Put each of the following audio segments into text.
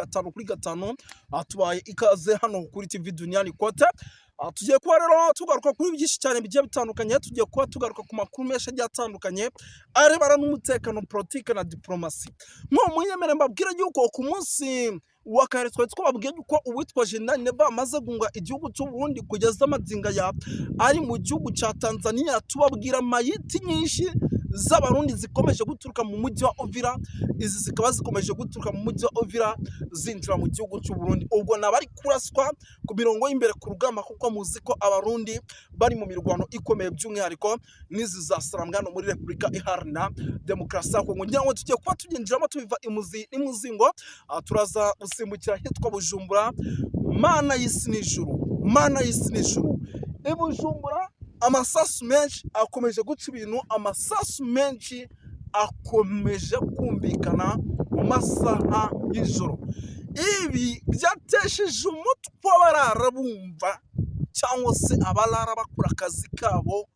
5/5 tubaye ikaze hano kuri TV Duniani Kote. Tugiye kuba rero tugaruka kuri byinshi cyane bigiye bitandukanye, tugiye kuba tugaruka ku makuru menshi agiye atandukanye arebana n'umutekano, politike na diplomasi. Munyemere mbabwira yuko ku munsi wa kare twari twababwiye yuko uwitwa General Neva amaze gunga igihugu cy'u Burundi kugeza amadinga ya ari mu gihugu cya Tanzania. Tubabwira mayiti nyinshi z'abarundi zikomeje guturuka mu mujyi wa Uvira, izi zikaba zikomeje guturuka mu mujyi wa Uvira zinjira mu gihugu cy'u Burundi. Ubwo nabari kuraswa ku mirongo y'imbere ku rugamba, kuko muzi ko abarundi bari mu mirwano ikomeye, by'umwihariko n'izi za Sarangano muri Repubulika Iharanira Demokarasi ya Kongo. Ngira ngo tugiye kuba tugenjeramo tubiva imuzingo, turaza gusimbukira hitwa Bujumbura. Mana y'isi n'ijuru, Mana y'isi n'ijuru, i Bujumbura amasasu menshi akomeje guca ibintu, amasasu menshi akomeje kumvikana mu masaha y'ijoro. Ibi byatesheje umutwe abarara bumva cyangwa se abarara bakora akazi kabo,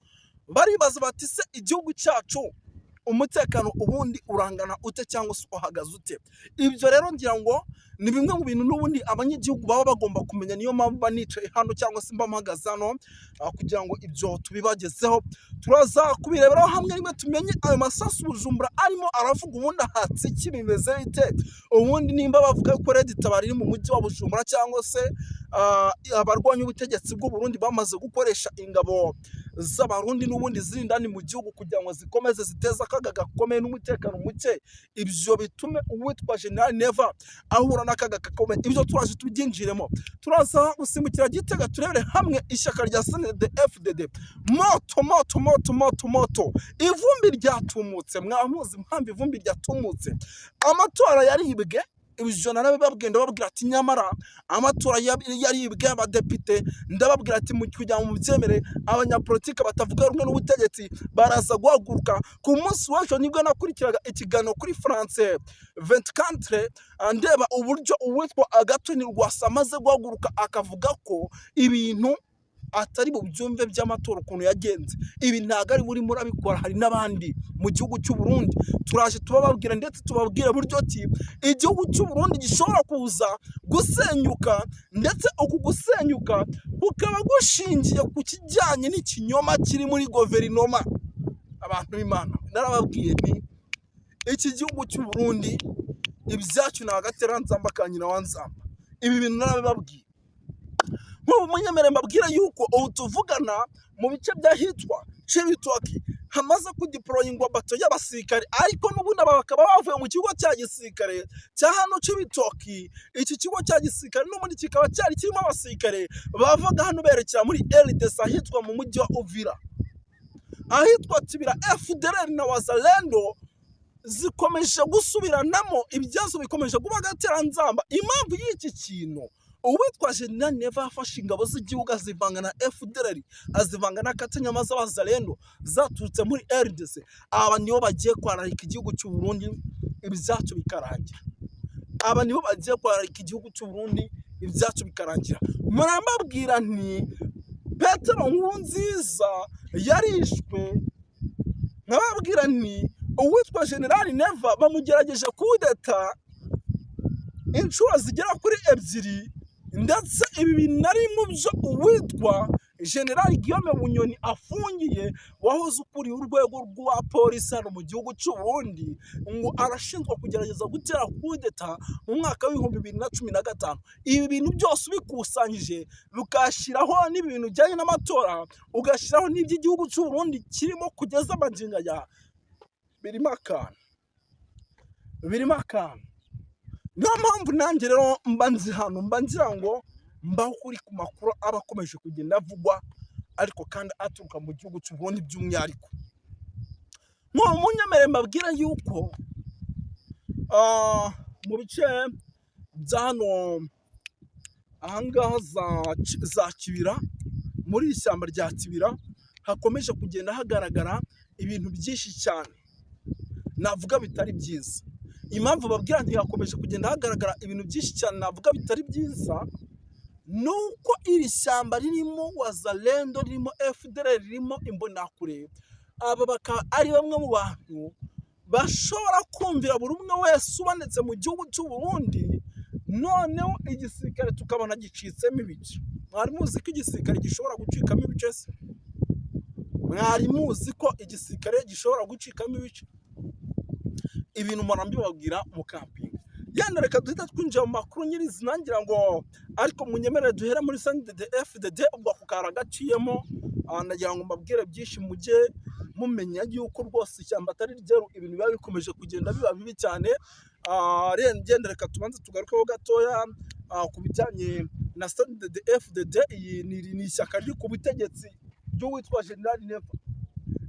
baribaza bati se igihugu cyacu umutekano ubundi urangana ute cyangwa se uhagaze ute? Ibyo rero ngira ngo ni bimwe mu bintu n'ubundi abanyagihugu baba bagomba kumenya. Niyo mpamvu banicaye hano cyangwa se mbamagaza hano kugira ngo ibyo tubibagezeho. Turaza kubireberaho hamwe rimwe tumenye ayo masasu Bujumbura arimo aravuga ubundi ahatse iki, bimeze bite? Ubundi nimba bavuga ko Red Tabara iri mu mujyi wa Bujumbura cyangwa se abarwanya ubutegetsi bw'u Burundi bamaze gukoresha ingabo z'abarundi n'ubundi zirindani mu gihugu kugira ngo zikomeze ziteza akaga gakomeye n'umutekano muke, ibyo bitume uwitwa General Neva ahura n'akaga gakomeye. Ibyo turaje tubyinjiremo. Turaza gusimbukira Gitega turebere hamwe ishyaka rya CNDD-FDD. Moto ivumbi ryatumutse. Mwamuzi impamvu ivumbi ryatumutse? Amatora yaribwe. Ibyo narabibabwiye, ndababwira ati nyamara amatora yaribwe abadepite, ndababwira ati kugira ngo mubyemere abanyapolitike batavuga rumwe n'ubutegetsi baraza guhaguruka. Ku munsi w'ejo nibwo nakurikiraga ikiganiro kuri France 24 ndeba uburyo uwitwa Agatoni Rwasa amaze guhaguruka akavuga ko ibintu atari bubyumve by'amatora ukuntu yagenze. Ibi ntago ari muri murabikora, hari n'abandi mu gihugu cy'u Burundi. Turaje tubababwira ndetse tubabwira buryo ki igihugu cy'u Burundi gishobora kuza gusenyuka, ndetse uku gusenyuka kukaba gushingiye ku kijyanye n'ikinyoma kiri muri guverinoma. Abantu b'Imana, narababwiye nti iki gihugu cy'u Burundi ibyacu na agateranzamba kanyina wanzamba. Ibi bintu narabibabwiye. Munyemere mbabwira yuko ubu tuvugana mu bice by'ahitwa Cibitoki hamaze kudeployingwa bato y'abasirikare, ariko n'ubundi aba bakaba bavuye mu kigo cya gisirikare cya hano Cibitoki. Iki kigo cya gisirikare n'ubundi kikaba cyari kirimo abasirikare bavaga hano berekera muri RDC ahitwa mu mujyi wa Uvira, ahitwa Tibira. FDLR na Wazalendo zikomeje gusubiranamo, ibyazo bikomeje kuba agateranzamba. Impamvu y'iki kintu, uwitwa General Neva afashe ingabo z'igihugu azivanga na FDLR, azivanga na Katanyama z'Abazalendo zaturutse muri RDC. Aba nibo bagiye kwararika igihugu cy'u Burundi, ibyacu bikarangira. Aba nibo bagiye kwararika igihugu cy'u Burundi, ibyacu bikarangira. Murambabwira nti Petero Nkurunziza yarishwe. Nkababwira nti uwitwa General Neva bamugerageje kudeta inshuro zigera kuri 2, ndetse ibi bintu nari mu byo uwitwa General Guillaume Bunyoni afungiye, wahoze ukuriye urwego rwa polisi hano mu gihugu cy'u Burundi, ngo arashinzwe kugerageza gutera kudeta mu mwaka w'2015. Ibi bintu byose ubikusanyije bukashyiraho n'ibintu bijyanye n'amatora, ugashyiraho n'iby'igihugu cy'u Burundi kirimo kugeza amaginga ya birimo akantu. Niyo mpamvu nanjye rero mba nzi hano, mba ngira ngo mbaho kuri ku makuru aba akomeje kugenda avugwa, ariko kandi aturuka mu gihugu cy'u Burundi by'umwihariko. Munyemere mbabwira yuko mu bice bya hano ahangaha za Kibira, muri ishyamba rya Kibira hakomeje kugenda hagaragara ibintu byinshi cyane navuga bitari byiza. Impamvu babwira nti hakomeje kugenda hagaragara ibintu byinshi cyane navuga bitari byiza, nuko iri shyamba ririmo Wazalendo, ririmo FDLR, ririmo Imbonakure. Aba bakaba ari bamwe mu bantu bashobora kumvira buri umwe wese ubonetse mu gihugu cy'u Burundi noneho igisirikare tukabona gicitsemo ibice. Mwari muzi ko igisirikare gishobora gucikamo ibice se? Mwari muzi ko igisirikare gishobora gucikamo ibice? Ibintu mpora mbibabwira mu camping. Yenda reka duhita twinjira mu makuru nyirizina ngira ngo ariko munyemerere duhere muri CNDD-FDD ubwo ako kara gaciyemo. Nagira ngo mbabwire byinshi mujye mumenya yuko rwose ishyamba atari ryeru, ibintu biba bikomeje kugenda biba bibi cyane. Genda reka tubanze tugarukeho gatoya ku bijyanye na CNDD-FDD. Iyi ni ishyaka riri ku butegetsi ry'uwitwa General Neva.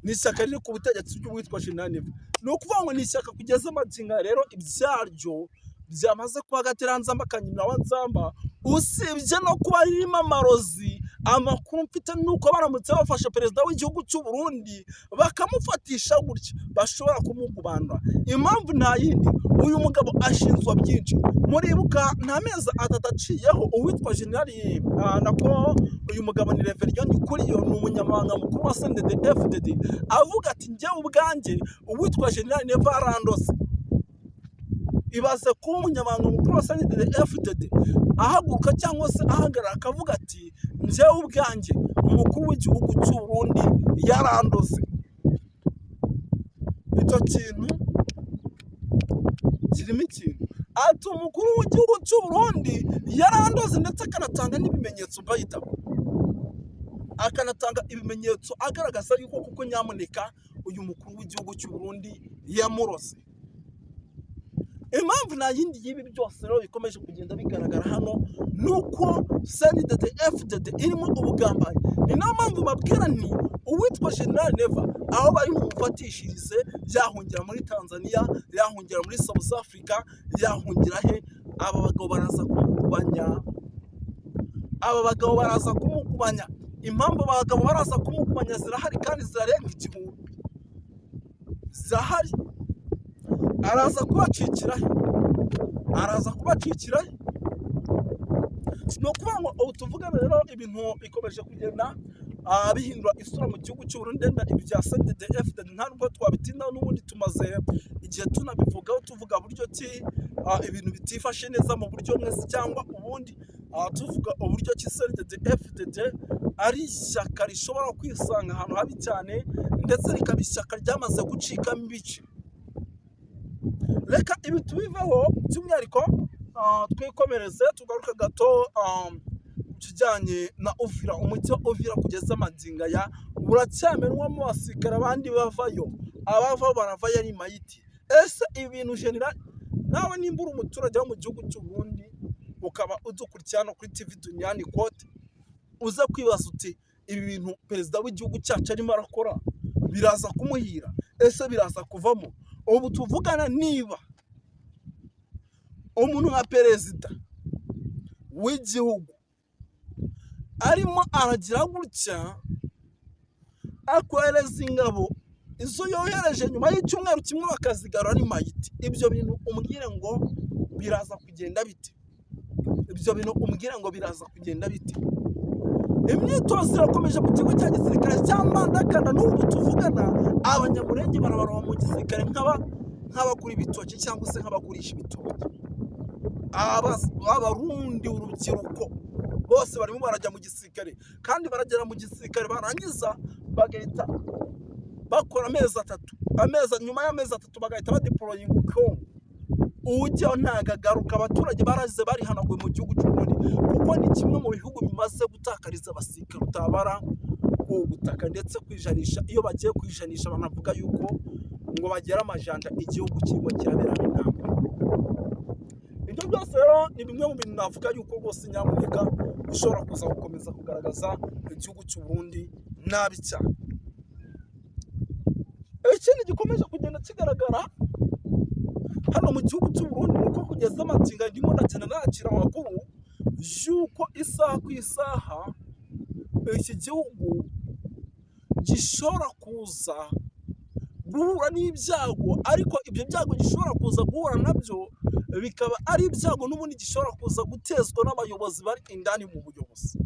Ni ishyaka riri ku butegetsi ry'uwitwa General Neva. Ni ukuvuga ngo ni ishyaka kugeza amagingo rero ibyaryo byamaze kuba agateranzamba kanyina wa nzamba, usibye no kuba ririmo amarozi. Amakuru mfite nuko baramutse bafashe perezida w'igihugu cy'u Burundi bakamufatisha gutya bashobora kumugubandwa. Impamvu nta yindi, uyu mugabo ashinzwa byinshi. Muribuka nta mezi atatu aciyeho uwitwa General nako uyu mugabo ni Reverien Ndikuriyo, ni umunyamabanga mukuru wa CNDD-FDD, avuga ati njyewe ubwanjye uwitwa General Neva arandose. Ibaze kuba umunyamabanga mukuru wa CNDD-FDD ahaguruka cyangwa se ahagarara akavuga ati njyewe ubwanjye umukuru w'igihugu cy'u Burundi yarandose. Icyo kintu kirimo ikintu. Ati umukuru w'igihugu cy'u Burundi yarandoze, ndetse akanatanga n'ibimenyetso bayita, akanatanga ibimenyetso agaragaza yuko kuko nyamuneka uyu mukuru w'igihugu cy'u Burundi yamurose. Impamvu nta yindi y'ibi byose rero bikomeje kugenda bigaragara hano nuko CNDD-FDD irimo ubugambanyi. Ni nayo mpamvu babwira ni uwitwa General Neva aho bari mufatishirize yahungira muri Tanzania, yahungira muri South Africa, yahungira he? Aba bagabo baraza kumukubanya. Impamvu abagabo baraza kumukubanya zirahari kandi zirarenga igihumbi. Zirahari. Araza kubacikira he? No kuvuga ngo ubu tuvugana rero ibintu bikomeje kugenda bihindura isura mu gihugu cy'u Burundi. Ibya CNDD-FDD ntabwo twabitindaho, n'ubundi tumaze igihe tunabivugaho, tuvuga buryo ki ibintu bitifashe neza mu buryo mwese cyangwa ubundi. Tuvuga uburyo ki CNDD-FDD ari ishyaka rishobora kwisanga ahantu habi cyane, ndetse rikaba ishyaka ryamaze gucikamo ibice. Reka ibi tubiveho by'umwihariko twikomereze tugaruka gato kijyanye na Uvira. Umujyi wa Uvira kugeza amagingo aya uracyamenwamo abasirikare, abandi bavayo, abava baravayo ari mayiti. Ese ibintu General, nawe nimba uri umuturage wo mu gihugu cy'u Burundi ukaba udukurikirana kuri TV Duniani Kote, uza kwibaza uti ibi bintu perezida w'igihugu cyacu arimo arakora biraza kumuhira? Ese biraza kuvamo? Ubu tuvugana niba umuntu nka perezida w'igihugu arimo aragira gutya akohereza ingabo, izo yohereje nyuma y'icyumweru kimwe bakazigarura ari mayiti, ibyo bintu umbwire ngo biraza kugenda bite? Imyitozo irakomeje mu kigo cya gisirikare cya Mbandakanda. N'ubu tuvugana abanyamurenge barabaroba mu gisirikare nk'abakura ibitoki cyangwa se nk'abagurisha ibitoki. Abarundi urubyiruko bose barimo barajya mu gisirikare, kandi baragera mu gisirikare barangiza bagahita bakora nyuma y'amezi atatu bagahita badeployinga Kongo. Ujyaho ntagagaruka. Abaturage baraze barihanaguye mu gihugu cy'u Burundi, kuko ni kimwe mu bihugu bimaze gutakariza abasirikare utabara ubutaka ndetse kwijanisha. Iyo bagiye kwijanisha banavuga yuko ngo bagera amajanja igihugu kirimo kiraberamo intambara. Ibyo byose rero ni bimwe mu bintu navuga yuko rwose nyamuneka bishobora kuza gukomeza kugaragaza igihugu cy'u Burundi nabi cyane. Ikindi gikomeje kugenda kigaragara hano mu gihugu cy'u Burundi nuko kugeza amagingo ndimo ndagenda nakira amakuru yuko isaha ku isaha iki gihugu gishobora kuza guhura n'ibyago, ariko ibyo byago gishobora kuza guhura nabyo bikaba ari ibyago n'ubundi gishobora kuza gutezwa n'abayobozi bari indani mu buyobozi.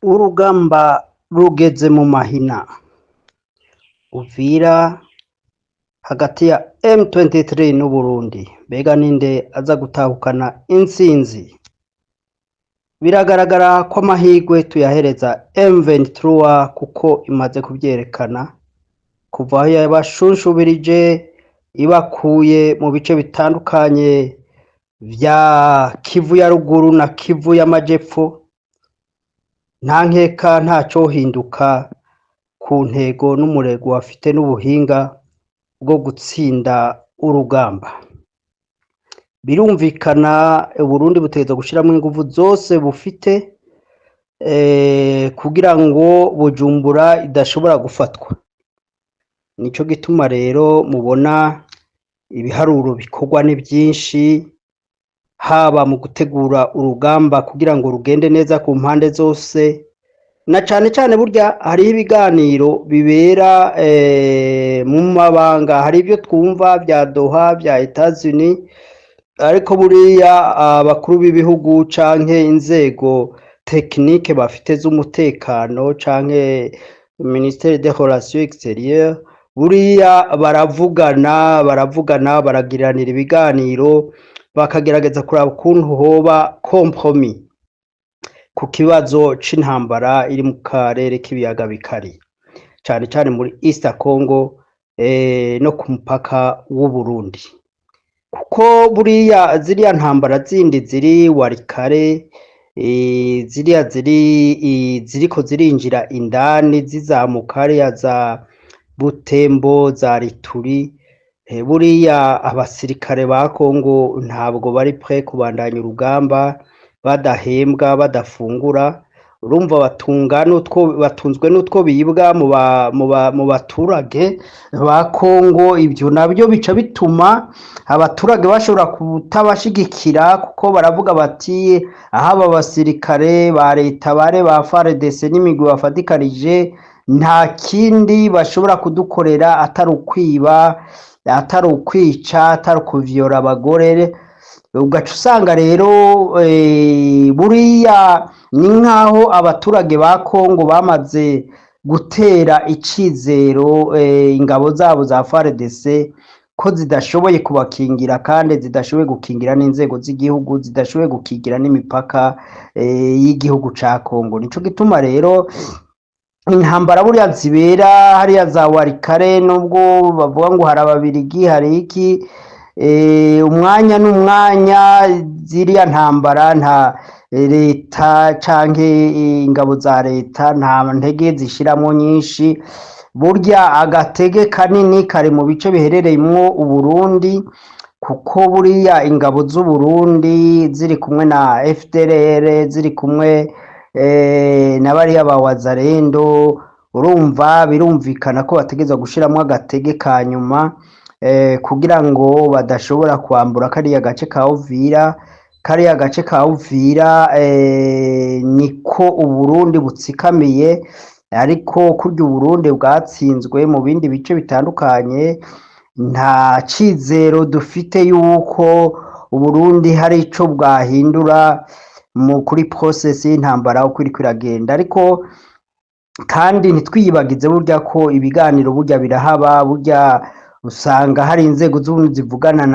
Urugamba rugeze mu mahina. Uvira hagati ya M23 n'u Burundi. Mbega ninde aza gutahukana intsinzi? Biragaragara ko amahirwe tuyahereza M23 kuko imaze kubyerekana kuva aho yabashunshubirije ibakuye mu bice bitandukanye vya Kivu ya ruguru na Kivu y'amajepfo. Nta nkeka ntaco hinduka ku ntego n'umurego bafite n'ubuhinga bwo gutsinda urugamba. Birumvikana Burundi butegeza gushiramo ingufu zose bufite kugira ngo Bujumbura idashobora gufatwa. Nico gituma rero mubona ibiharuro bikorwa ni byinshi, haba mu gutegura urugamba kugira ngo rugende neza ku mpande zose, na cane cane burya hari ibiganiro bibera mu mabanga, hari ibyo twumva bya Doha bya Etats-Unis, ariko buriya abakuru b'ibihugu canke inzego technique bafite z'umutekano canke Ministère des Relations Extérieures, buriya baravugana baragiranira ibiganiro bakagerageza kuraba ukuntu hoba compromis ku kibazo c'intambara iri mu karere k'ibiyaga bikari, cane cane muri East Congo no ku mupaka w'u Burundi. Kuko buriya ziriya ntambara zindi ziri Walikale, ziriya ziriko zirinjira indani zizamuka hariya za Butembo, za Rituri, buriya abasirikare ba Kongo ntabwo bari prêt kubandanya urugamba badahembwa badafungura. Urumva batunzwe n'utwo bibwa mu baturage ba Kongo. Ibyo nabyo bica bituma abaturage bashobora kutabashigikira, kuko baravuga bati aha aba basirikare ba leta bare ba FARDC n'imigwi bafatikanije nta kindi bashobora kudukorera atari ukwiba, atari ukwica, atari kuvyora abagore. Ugaca usanga rero buriya ni nkaho abaturage ba Kongo bamaze gutera icizero ingabo zabo za FARDC ko zidashoboye kubakingira, kandi zidashoboye gukingira n'inzego z'igihugu, zidashoboye gukingira n'imipaka y'igihugu ca Kongo. Nico gituma rero intambara buriya zibera hariya za Walikale, nubwo bavuga ngo hari ababirigi hari iki, umwanya n'umwanya ziriya ntambara nta leta canke ingabo za leta nta ntege zishiramo nyinshi. Burya agatege kanini kari mu bice biherereyemwo Uburundi, kuko buriya ingabo z'u Burundi ziri kumwe na FDLR, ziri kumwe na bariya ba Wazalendo, urumva birumvikana ko bategeza gushiramo agatege ka nyuma kugira ngo badashobora kwambura kariya gace ka Uvira. Kariya gace ka Uvira niko Uburundi butsikamiye, ariko kurya Uburundi bwatsinzwe mu bindi bice bitandukanye, nta cizero dufite yuko Uburundi hari ico bwahindura kuri process y'intambara uko iriko iragenda. Ariko kandi ntitwiyibagize burya ko ibiganiro burya birahaba, burya usanga hari inzego z'ubumwe zivugana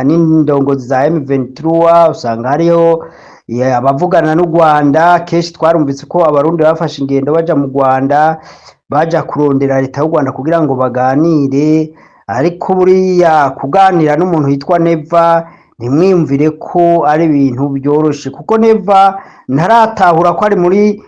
n'indongozi za M23, usanga hariho abavugana n'u Rwanda. Kenshi twarumvise ko abarundi bafashe ingendo baja mu Rwanda, baja kurondera leta y'u Rwanda kugira ngo baganire. Ariko buriya kuganira n'umuntu yitwa Neva ntimwiyumvire ko ari ibintu byoroshe, kuko Neva ntaratahura ko ari muri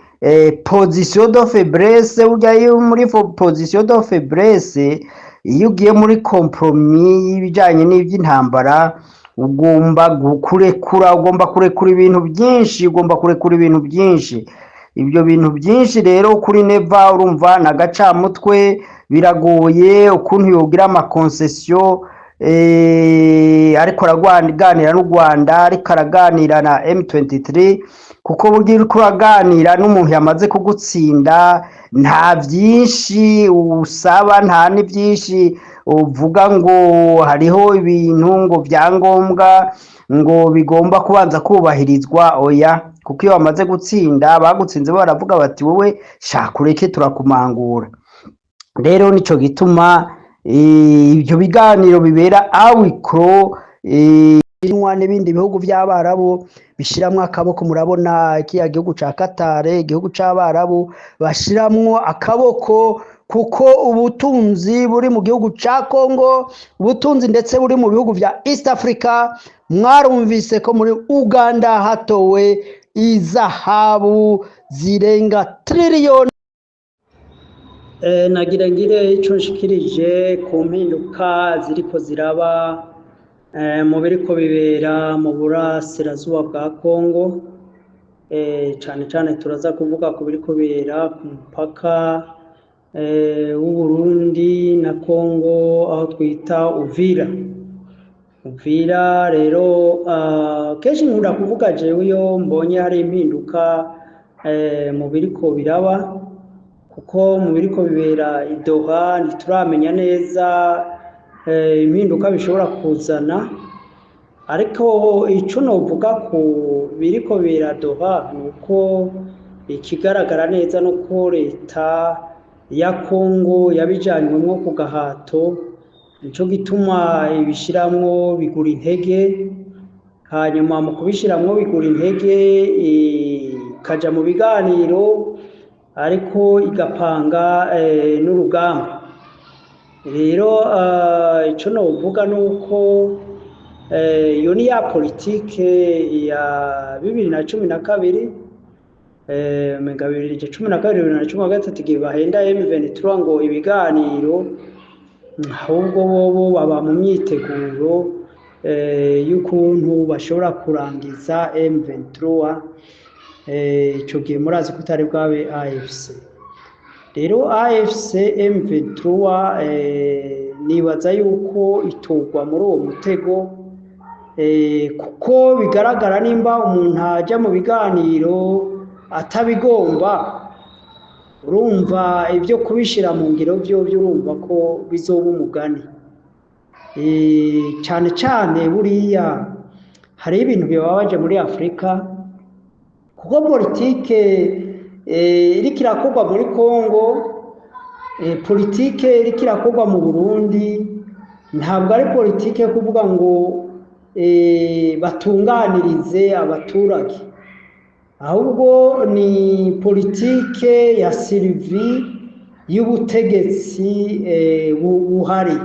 position de faiblesse. Burya iyo muri position de faiblesse, iyo ugiye muri compromis y'ibijanye n'ivy'intambara, ugomba kurekura ibintu byinshi, ibyo bintu byinshi rero kuri Neva urumva na gacamutwe biragoye ukuntu yogira ama concession ariko araganira n'u Rwanda, ariko araganira na M23, kuko burya uriko uraganira n'umuntu yamaze kugutsinda nta byinshi usaba, nta n'ibyinshi uvuga ngo hariho ibintu ngo byangombwa ngo bigomba kubanza kubahirizwa. Oya, kuko iyo bamaze gutsinda bagutsinze baravuga bati wowe shaka ureke turakumangura. Rero nico gituma ibyo biganiro bibera awikro n'ibindi bihugu by'abarabu bishiramwo akaboko. Murabona kiya gihugu ca Qatar, igihugu c'abarabu bashiramwo akaboko, kuko ubutunzi buri mu gihugu ca Congo, ubutunzi ndetse buri mu bihugu vya East Africa. Mwarumvise ko muri Uganda hatowe izahabu zirenga trillion. Nagira ngire ico nshikirije ku mpinduka ziriko ziraba mu biriko bibera mu burasirazuba bwa Congo. Cane cane turaza kuvuga ku biriko bibera ku mupaka w'Uburundi na Congo, aho twita Uvira. Rero kenshi nkunda kuvuga jewe iyo mbonye hari impinduka mu biriko biraba, kuko mu biriko bibera i Doha ntituramenya neza impinduka bishobora kuzana. Ariko ico novuga ku biriko bibera Doha nuko ikigaragara neza nuko leta ya Congo yabijanywemwo ku gahato, nico gituma ibishiramwo bigura intege, hanyuma mu kubishiramwo bigura intege ikaja mu biganiro ariko igapanga n'urugamba. Rero ico novuga nuko iyo ni ya politike ya 2012 mega 2012-2013 igihe bahenda M23 ngo ibiganiro, ahubwo bobo baba mu myiteguro y'ukuntu bashobora kurangiza M23. Ico gihe murazi ko utari bwabe AFC. Rero AFC M23 nibaza yuko itugwa muri uwo mutego, kuko bigaragara nimba umuntu aja mu biganiro atabigomba, urumva ibyo kubishira mu ngiro byo urumva ko bizoba umugani. Cane cane buriya hari ibintu bibabaje muri Afrika, kuko politike iriko irakorwa muri Congo, politike iriko irakorwa mu Burundi, ntabwo ari politike kuvuga ngo batunganirize abaturage, ahubwo ni politike ya sirivi y'ubutegetsi buhari.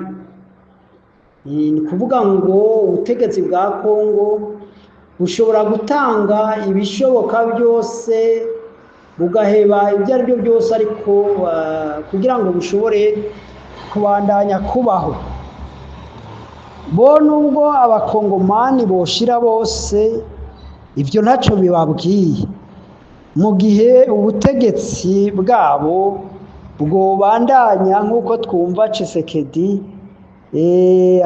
Ni kuvuga ngo ubutegetsi bwa Congo bushobora gutanga ibishoboka byose, bugaheba ibyo ari byo byose, ariko kugira ngo bushobore kubandanya kubaho. Bo nubwo abakongomani boshira bose, ibyo ntacyo bibabwiye, mu gihe ubutegetsi bwabo bwobandanya nk'uko twumva Tshisekedi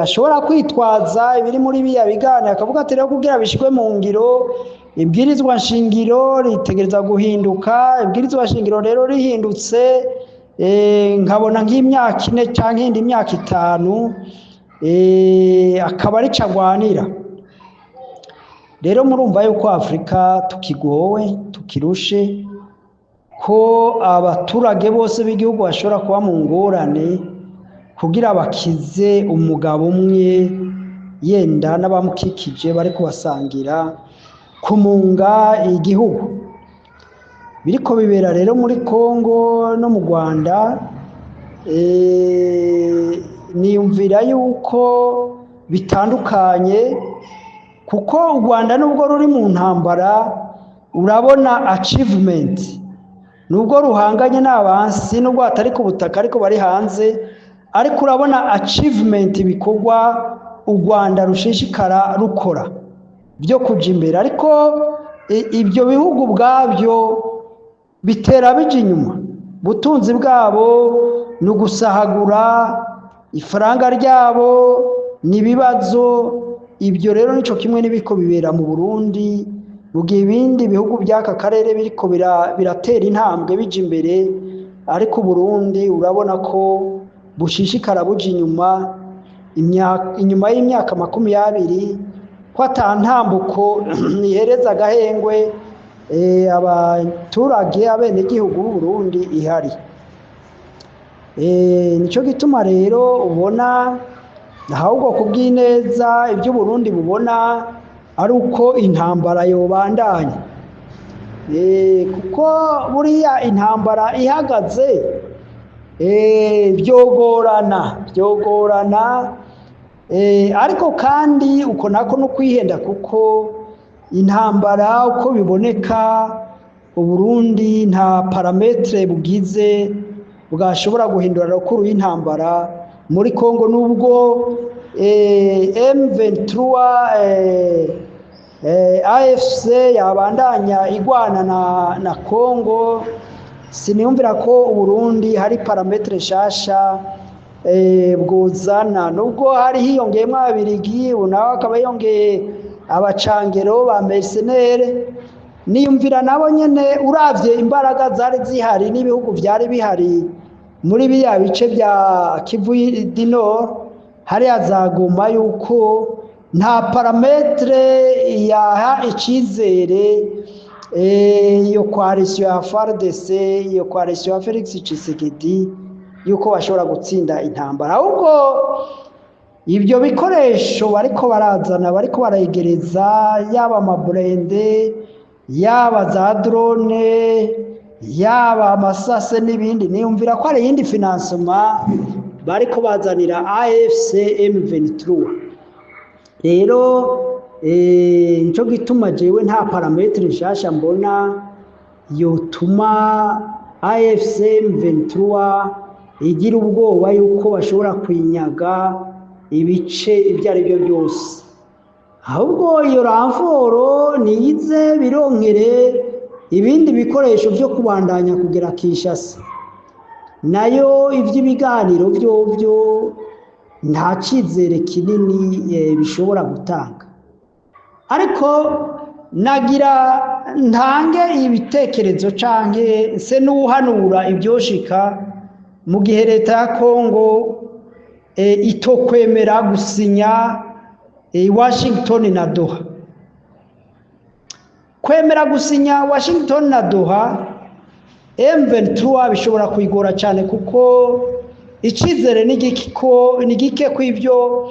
ashobora kwitwaza ibiri muri biya biganiro, akavuga ati rero kugira bishikwe mu ngiro ibwirizwa nshingiro ritegereza guhinduka. Ibwirizwa nshingiro rero rihindutse nkabona nk'imyaka 4 canke indi myaka 5, akaba ari cagwanira. Rero murumva yuko Afrika tukigowe, tukirushe, ko abaturage bose b'igihugu bashobora kuba mu ngorane kugira bakize umugabo umwe, yenda n'abamukikije bari kubasangira kumunga igihugu. Biriko bibera rero muri Congo no mu Rwanda, niyumvira yuko bitandukanye, kuko u Rwanda nubwo ruri mu ntambara urabona achievement, nubwo ruhanganye n'abansi, nubwo atari ku butaka ariko bari hanze, ariko urabona achievement bikorwa u Rwanda rushishikara rukora byo kuja imbere. Ariko ibyo bihugu bwabyo bitera bija inyuma, butunzi bwabo ni ugusahagura, ifaranga ryabo ni ibibazo. Ibyo rero nico kimwe n'ibiko bibera mu Burundi, mu gihe ibindi bihugu by'aka karere biriko biratera intambwe bija imbere, ariko Burundi urabona ko bushishikara buja inyuma. Inyuma y'imyaka 20 ko atantambuko nihereza agahengwe abaturage abenegihugu b'u Burundi ihari. Nico gituma rero ubona ahubwo kubw'ineza ibyo Burundi bubona ari uko intambara yobandanya, kuko buriya intambara ihagaze byogorana, ariko kandi uko nako no kwihenda, kuko intambara uko biboneka Uburundi nta parametre bugize bwashobora guhindura rukuru y'intambara muri Kongo, nubwo M23 AFC yabandanya igwana na Kongo, siniyumvira ko Uburundi hari parametre shasha bwuzana, nubwo hari hiyongeyemo ababirigi, nawe akaba yongeye abacangero ba mercenaire. Niyumvira nabo nyene uravye imbaraga zari zihari n'ibihugu vyari bihari muri biriya bice bya Kivu du Nord, hari azaguma yuko nta parametre yaha icizere iyo coalition ya FARDC, iyo coalition ya Felix Tshisekedi yuko bashobora gutsinda intambara. Ahubwo ibyo bikoresho bariko barazana, bariko barayegereza, yaba amaburende, yaba za drone, yaba amasase n'ibindi, niyumvira ko ari yindi financement bariko bazanira AFC M23. Rero nico gituma jewe nta parametre nshasha mbona yotuma AFC M23 igira ubwoba yuko bashobora kwinyaga ibice ibyo ari byo byose. Ahubwo iyo ramforo niyize bironkere ibindi bikoresho byo kubandanya kugera Kinshasa, nayo ivy'ibiganiro byo nta cizere kinini bishobora gutanga. Ariko nagira ntange ibitekerezo canke se n'uhanura ibyoshika mu gihe leta ya Kongo itokwemera gusinya Washington na Doha. Kwemera gusinya Washington na Doha, M23 bishobora kwigora cyane, kuko icizere ni gike kw'ibyo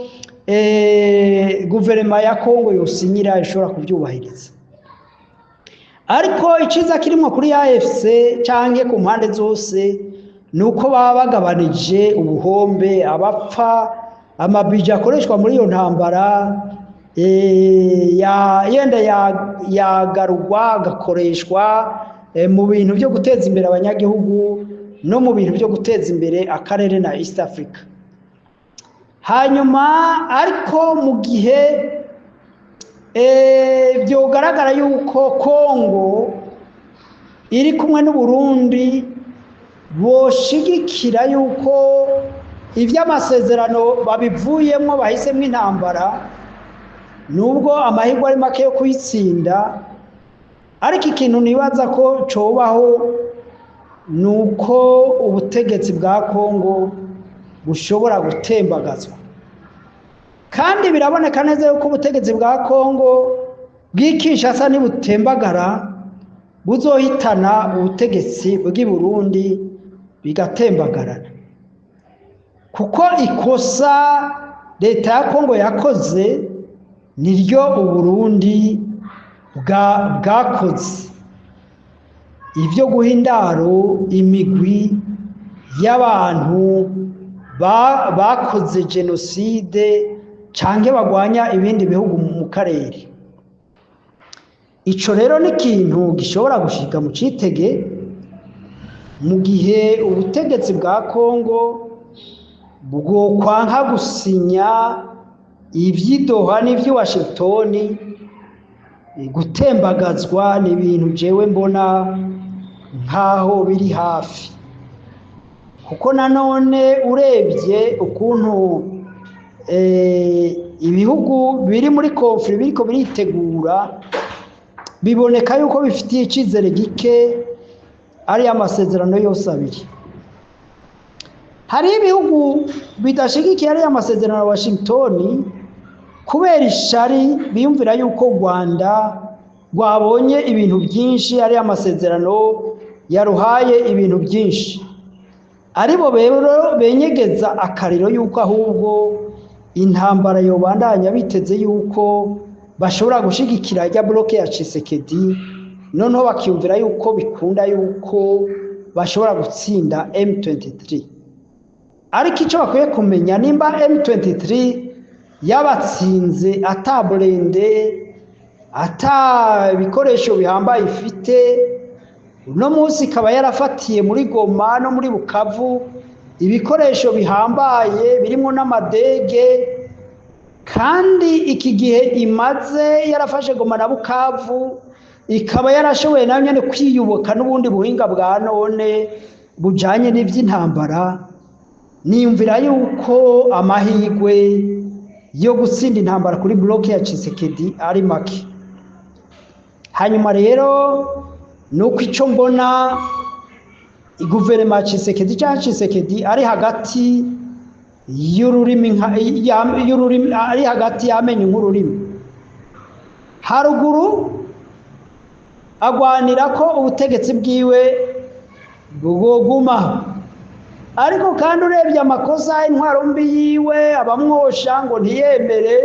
guverinoma ya Kongo yosinyira ishobora kubyubahiriza. Ariko iciza kirimo kuri AFC canke ku mpande zose nuko baba bagabanije ubuhombe, abapfa, amabija akoreshwa muri iyo ntambara yenda yagarurwa agakoreshwa mu bintu byo guteza imbere abanyagihugu no mu bintu byo guteza imbere akarere na East Africa. Hanyuma ariko mu gihe byogaragara yuko Kongo iri kumwe n'u Burundi boshigikira yuko ivy'amasezerano babivuyemo bahisemo intambara, nubwo amahirwe ari make yo kuyitsinda, ariko ikintu nibaza ko cobaho nuko ubutegetsi bwa Kongo bushobora gutembagazwa. Kandi biraboneka neza yuko ubutegetsi bwa Kongo bw'Kinshasa nibutembagara buzohitana ubutegetsi bw'i Burundi bigatembagarana, kuko ikosa leta ya Kongo yakoze niryo Uburundi bwakoze, ibyo guha indaro imigwi y'abantu bakoze jenoside canke bagwanya ibindi bihugu mu karere. Ico rero ni ikintu gishobora gushika mu citege mu gihe ubutegetsi bwa Kongo bwokwanka gusinya ivy'idoha n'ivyi Washington, gutembagazwa ni ibintu jewe mbona nkaho biri hafi, kuko nanone urebye ukuntu ibihugu biri muri conflict biriko biritegura, biboneka yuko bifitiye icizere gike ari amasezerano yose abiri. Hari ibihugu bidashigikiye ari amasezerano ya Washington kubera ishari, biyumvira yuko Rwanda rwabonye ibintu byinshi, ari amasezerano yaruhaye ibintu byinshi. aribo rero benyegeza akariro yuko ahubwo intambara yobandanya biteze yuko bashobora gushigikira rya bloke ya Tshisekedi, noneho bakiyumvira yuko bikunda yuko bashobora gutsinda M23. Ariko icyo bakwiye kumenya, nimba M23 yabatsinze ata burende ata bikoresho bihambaye ifite, uno munsi ikaba yarafatiye muri Goma no muri Bukavu ibikoresho bihambaye birimo n'amadege, kandi iki gihe imaze yarafashe Goma na Bukavu ikaba yarashoboye nayo nyene kwiyuboka n'ubundi buhinga bwa none bujanye n'ivy'intambara, niyumvira yuko amahirwe yo gutsinda intambara kuri bloke ya Tshisekedi ari make. Hanyuma rero nuko ico mbona guverinoma ya Tshisekedi cyangwa Tshisekedi ari hagati y'ururimi ari hagati y'amenyo nk'ururimi. Haruguru agwanira ko ubutegetsi bwiwe bwoguma, ariko kandi urebye amakosa intwaro mbi yiwe abamwosha ngo ntiyemere,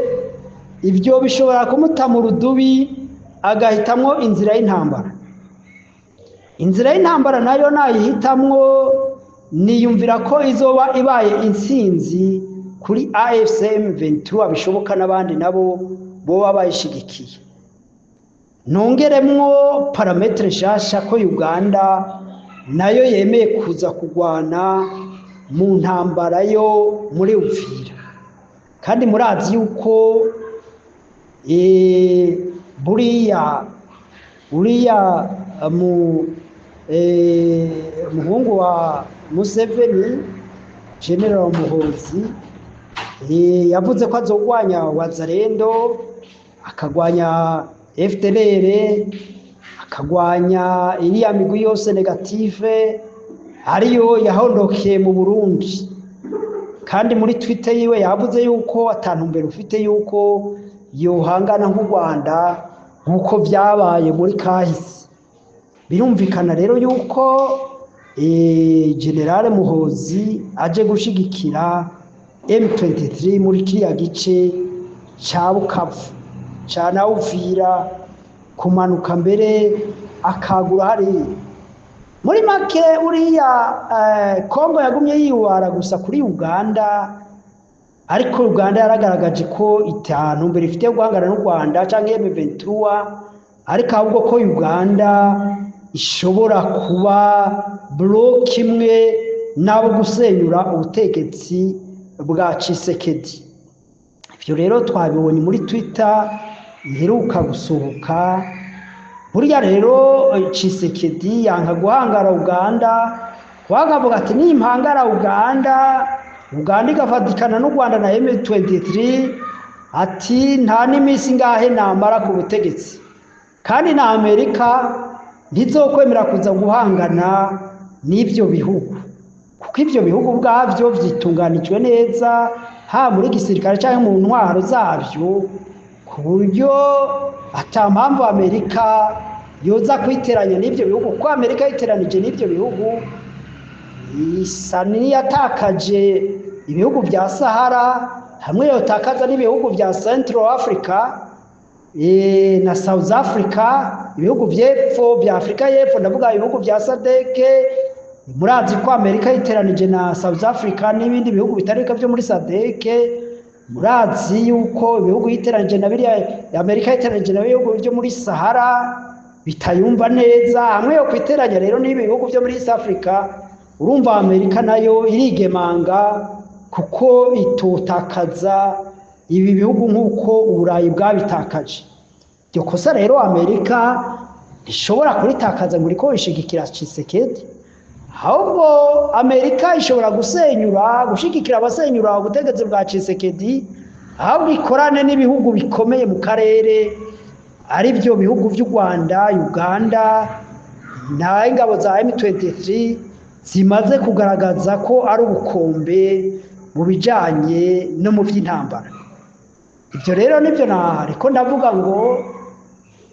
ibyo bishobora kumuta mu rudubi agahitamwo inzira y'intambara. Inzira y'intambara nayo nayihitamwo, niyumvira ko izoba ibaye intsinzi kuri AFC M23, bishoboka n'abandi nabo boba bayishigikiye. Nongeremwo parametre shasha ko Uganda nayo yemeye kuza kugwana mu ntambara yo muri Uvira, kandi murazi yuko buriya muhungu wa Museveni, General Muhoozi, yavuze ko azogwanya Wazalendo, akagwanya FDLR, akagwanya iriya migwi yose negative ariyo yahondokeye mu Burundi. Kandi muri Twitter yiwe yavuze yuko atantumbero ufite yuko yohangana nk'u Rwanda nk'uko byabaye muri kahise. Birumvikana rero yuko General Muhoozi aje gushigikira M23 muri kiriya gice ca Bukavu ca na Uvira, kumanuka mbere akagura hariya. Muri make uriya Kongo yagumye yiwara gusa kuri Uganda, ariko Uganda yaragaragaje ko itantumbero ifite guhangana n'u Rwanda canke M23, ariko ahubwo ko Uganda ishobora kuba bloke imwe nabo gusenyura ubutegetsi bwa Tshisekedi. Ibyo rero twabibonye muri Twitter iheruka gusohoka. Buriya rero Tshisekedi yanka guhangara Uganda, wagavuga ati nimpangara Uganda igafatikana n'u Rwanda na M23, ati nta n'imisi ngahe namara ku butegetsi, kandi na Amerika ntizokwemera kuza guhangana n'ibyo bihugu, kuko ibyo bihugu ubwabyo vyitunganijwe neza ha muri gisirikare cyangwa mu ntwaro zabyo, ku buryo ata mpamvu Amerika yoza kwiteranya n'ibyo bihugu, kuko Amerika yiteranije n'ibyo bihugu isa n'iyatakaje ibihugu bya Sahara, hamwe yotakaza n'ibihugu bya Central Africa na South Africa, ibihugu by'epfo bya Afrika y'epfo, ndavuga ibihugu bya SADC. Murazi ko Amerika yiteranije na South Africa n'ibindi bihugu bitarika byo muri SADC. Murazi yuko ibihugu yiteranije na biriya Amerika yiteranije na bihugu byo muri Sahara bitayumva neza, hamwe yo kwiteranya rero n'ibihugu byo muri East Africa. Urumva Amerika nayo irigemanga kuko itotakaza ibi bihugu nk'uko Uburayi bwabitakaje. Iryo kosa rero Amerika ishobora kuritakaza muri ko ishigikira Tshisekedi, ahubwo Amerika ishobora gushigikira abasenyura ubutegetsi bwa Tshisekedi, ahubwo ikorane n'ibihugu bikomeye mu karere, ari byo bihugu by'u Rwanda, Uganda na ingabo za M23 zimaze kugaragaza ko ari ubukombe mu bijanye no mu by'intambara. Ibyo rero nibyo nariko ndavuga ngo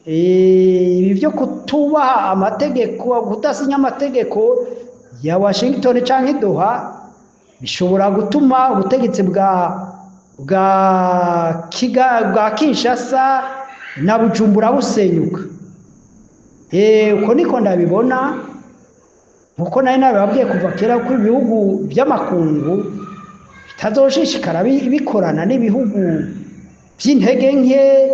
ibi byo kutubaha amategeko, kudasinya amategeko ya Washington canke Doha bishobora gutuma ubutegetsi bwa Kinshasa na Bujumbura busenyuka. Uko niko ndabibona, nkuko nari nababwiye kuva kera ko ibihugu by'amakungu bitazoshishikara bikorana n'ibihugu by'intege nke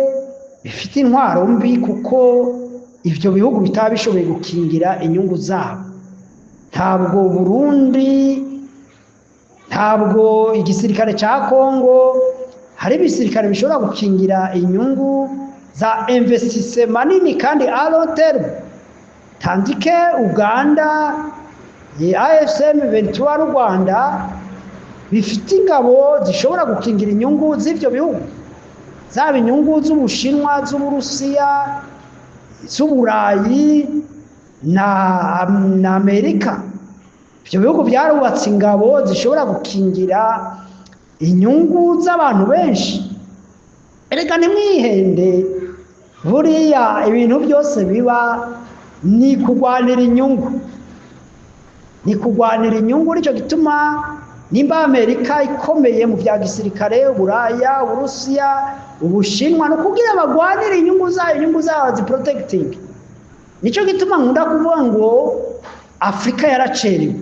bifite intwaro mbi, kuko ivyo bihugu bitaba bishoboye gukingira inyungu zabo. Ntabwo Burundi, ntabwo igisirikare ca Kongo, hari ibisirikare bishobora gukingira inyungu za investissement manini kandi a long terme, tandike Uganda, AFCM 23 Rwanda bifite ingabo zishobora gukingira inyungu z'ivyo bihugu, zaba inyungu z'Ubushinwa, z'Uburusiya, z'Uburayi na Amerika. Ibyo bihugu byarubatse ingabo zishobora gukingira inyungu z'abantu benshi. Erega ntimwihende, buriya ibintu byose biba ni kugwanira inyungu, ni kugwanira inyungu. Nicyo gituma nimba Amerika ikomeye mu bya gisirikare, Uburaya, Uburusiya, Ubushinwa, no kugira bagwanira inyungu zayo ziprotecting. Nicyo gituma nkunda kuvuga ngo Afrika yaracerewe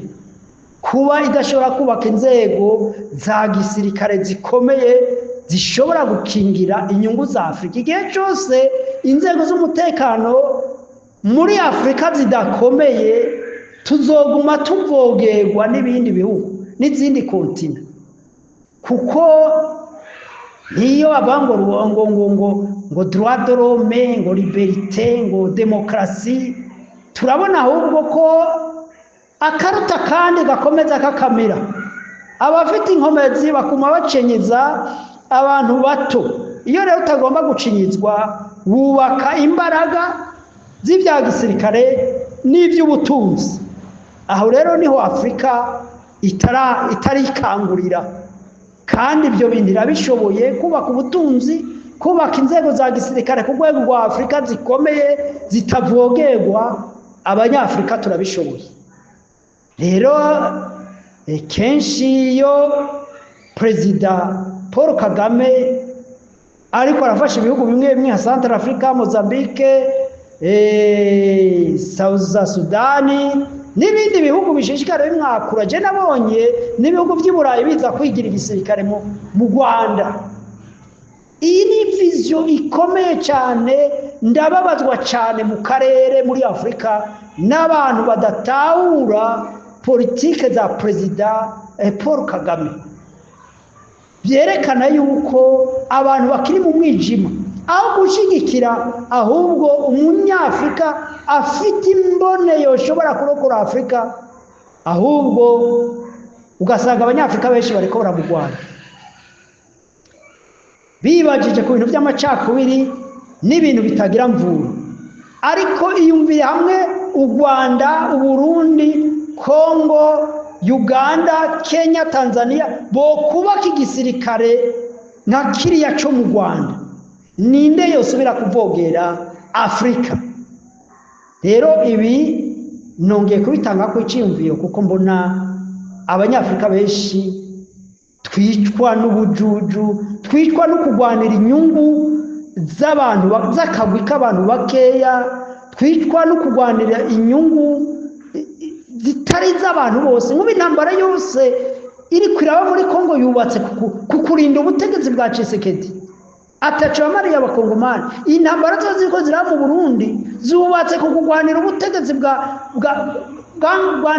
kuba idashobora kubaka inzego za gisirikare zikomeye zishobora gukingira inyungu za Afrika. Igihe cyose inzego z'umutekano muri Afrika zidakomeye, tuzoguma tuvogerwa n'ibindi bihugu n'izindi kontina, kuko niyo ngo droit de l'homme, ngo liberté, ngo démocratie, turabona ahubwo ko akaruta kandi gakomeza kakamira. Abafite inkomezi bakuma bacenyeza abantu bato. Iyo rero utagomba gucinyizwa, wubaka imbaraga z'ibya gisirikare n'iby'ubutunzi. Aho rero niho Afrika itarikangurira, kandi ibyo bintu irabishoboye kubaka ubutunzi, kubaka inzego za gisirikare ku rwego rwa Afrika zikomeye zitavogerwa. Abanyafrika turabishoboye. Rero kenshi iyo Perezida Paul Kagame ariko arafasha ibihugu bimwe bimwe nka Central Africa, Mozambique, South Sudani n'ibindi bihugu bishishikara bimwakura. Je nabonye n'ibihugu by'Iburayi biza kwigira igisirikare mu Rwanda. Iyi ni vision ikomeye cyane. Ndababazwa cyane mu karere, muri Afrika, n'abantu badatahura politike za Perezida Paul Kagame. Byerekana yuko abantu bakiri mu mwijima, aho gushigikira ahubwo umunyafrika afite imbone yoshobora kurokora Afrika, ahubwo ugasanga abanyafrika benshi bariko baramugwana, bibajije ku bintu by'amacakubiri n'ibintu bitagira mvura. Ariko iyumvire hamwe u Rwanda, Uburundi, Kongo, Uganda, Kenya, Tanzania bokubaka igisirikare nka kiriya cyo mu Rwanda, ninde yosubira kuvogera Afrika? Rero ibi nongeye kubitanga ko iciyumviro, kuko mbona abanyafrika benshi twicwa n'ubujuju, twicwa no kugwanira inyungu z'abantu z'akagwi k'abantu bakeya, twicwa no kugwanira inyungu zitari z'abantu bose. Nk'ubu intambara yose iri kwiraba muri Kongo yubatse kukurinda ubutegetsi bwa Tshisekedi, ataco bamariye abakongomani. Intambara zose ziko ziraba mu Burundi zubatse kukugwanira ubutegetsi bwa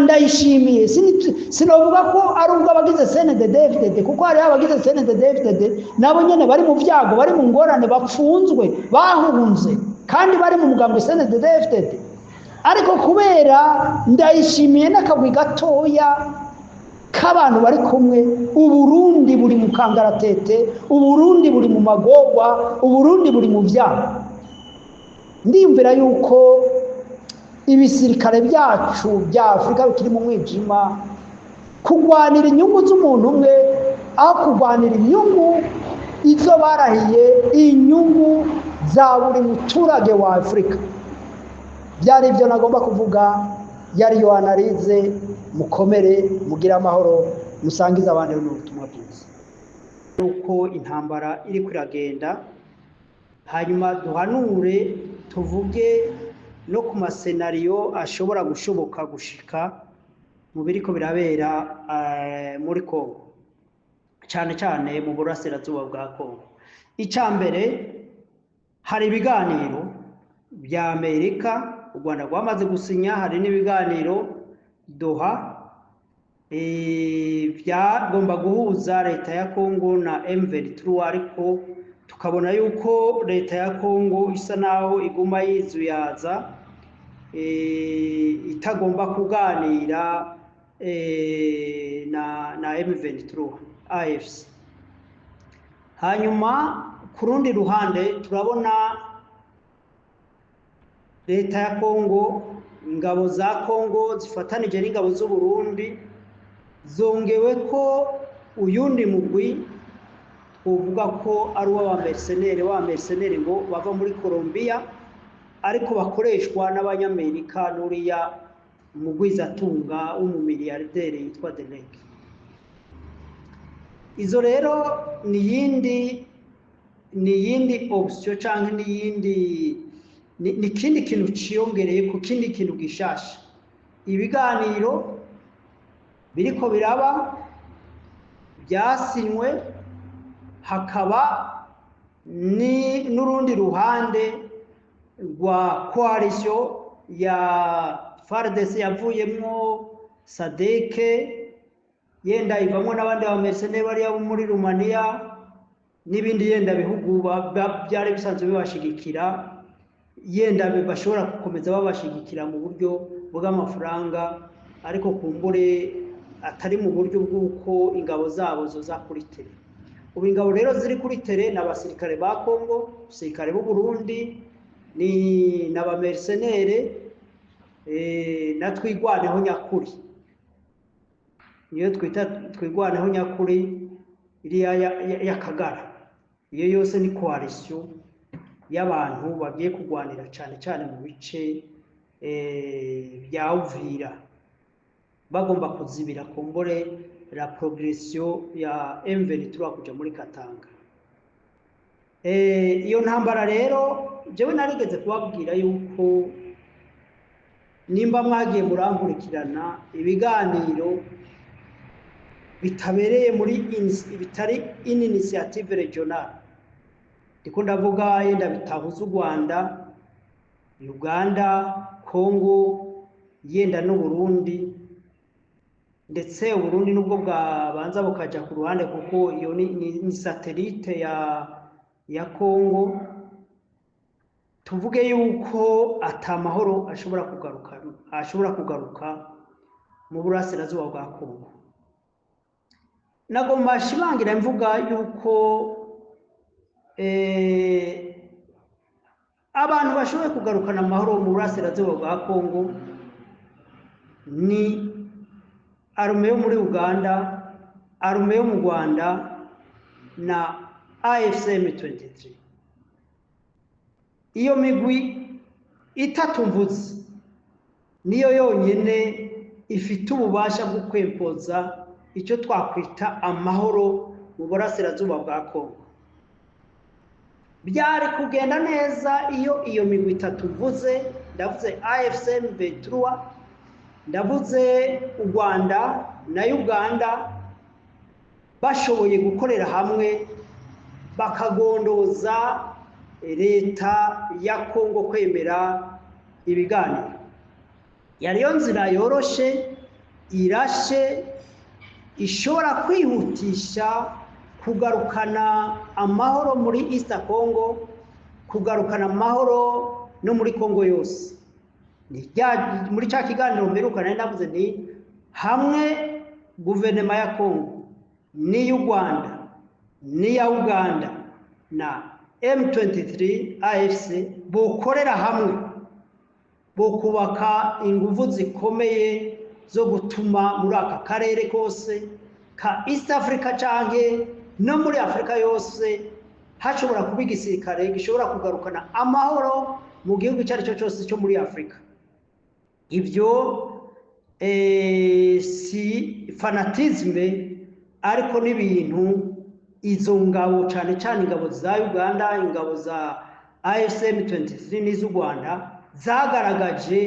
Ndayishimiye. Sinovuga ko ari ubwo abagize CNDD-FDD, kuko hari abagize CNDD-FDD nabo nyene bari mu vyago, bari mu ngorane, bapfunzwe, bahunze, kandi bari mu mugambi CNDD-FDD. Ariko kubera Ndayishimiye n'akagwi gatoya k'abantu bari kumwe, Uburundi buri mu kangaratete, Uburundi buri mu magorwa, Uburundi buri mu vyago. Ndiyumvira yuko ibisirikare byacu bya Afrika bikiri mu mwijima, kugwanira inyungu z'umuntu umwe aho kugwanira inyungu izo barahiye, inyungu za buri muturage wa Afrika. Byari ibyo nagomba kuvuga. yari yo analize mukomere mugira amahoro musangiza abandi n'ubutumwa bwiza uko intambara iri kwiragenda hanyuma duhanure tuvuge no ku masenariyo ashobora gushoboka gushika mu biriko birabera muri Kongo cyane cyane mu burasirazuba bwa Kongo. Icambere hari ibiganiro bya Amerika u Rwanda rwamaze gusinya, hari n'ibiganiro Doha byagomba guhuza leta ya Kongo na M23, ariko tukabona yuko leta ya Kongo isa naho iguma yizuyaza itagomba kuganira na M23 AFC. Hanyuma ku rundi ruhande turabona leta ya Kongo, ingabo za Kongo zifatanije n'ingabo z'u Burundi zongewe ko uyundi mugwi uvuga ko ari w'abamercenaire ngo bava muri Colombia ariko bakoreshwa n'abanyamerika n'uriya mugwizatunga w'umumiliyarderi yitwa Delek. Izo rero ni yindi option canke ni kindi kintu ciyongereye ku kindi kintu gishasha. Ibiganiro biriko biraba byasinywe, hakaba n'urundi ruhande rwa coalition ya FARDC yavuyemwo Sadeke, yenda ivamwo n'abandi ba mercenaires bari muri Rumania n'ibindi yenda bihugu byari bisanzwe bibashigikira, yenda bashobora gukomeza babashigikira mu buryo bw'amafaranga, ariko kumbure atari mu buryo bw'uko ingabo zabo zoza kuri tere. Ubu ingabo rero ziri kuri tere n'abasirikare ba Kongo, abasirikare b'u Burundi, ni n'abamercenaire na twigwaneho nyakuri, niyo twita twigwaneho nyakuri iriya ya Kagara. Iyo yose ni coalition y'abantu bagiye kugwanira cyane cyane mu bice bya Uvira, bagomba kuzibira kumbure la progression ya M23 kuja muri Katanga. Iyo ntambara rero jewe narigeze kubabwira yuko nimba mwagiye murankurikirana ibiganiro bitabereye muri bitari initiative regional, ndiko ndavuga yenda bitahuza u Rwanda, Uganda, Kongo, yenda n'u Burundi, ndetse u Burundi nubwo bwabanza bukaja ku ruhande kuko iyo ni satellite ya Kongo. Tuvuge yuko atamahoro ashobora kugaruka mu burasirazuba bwa Kongo. Nagomba shibangira mvuga yuko abantu bashoboye kugarukana amahoro mu burasirazuba bwa Kongo ni arme yo muri Uganda, arme yo mu Rwanda na AFC M23. Iyo migwi itatu mvuze niyo yonyene ifite ububasha bwo kwempoza icyo twakwita amahoro mu burasirazuba bwa Kongo. Byari kugenda neza iyo migwi itatu mvuze, ndavuze AFC M23, ndavuze u Rwanda na Uganda, bashoboye gukorera hamwe bakagondoza leta ya Kongo kwemera ibiganiro. Yariyo nzira yoroshe irashe ishobora kwihutisha kugarukana amahoro muri East Congo, kugarukana amahoro no muri Kongo yose. Muri cya kiganiro mperukana ndavuze ni hamwe guverinoma ya Kongo n'iy'u Rwanda n'iya Uganda na M23 AFC bokorera hamwe, bokubaka ingufu zikomeye zo gutuma muri aka karere kose ka East Africa canke no muri Afrika yose hashobora kuba igisirikare gishobora kugarukana amahoro mu gihugu cyari cyo cyose cyo muri Afrika. ibyo si fanatisme ariko n'ibintu izo ngabo cyane cyane ingabo za Uganda, ingabo za AFC M23 n'iz'u Rwanda zagaragaje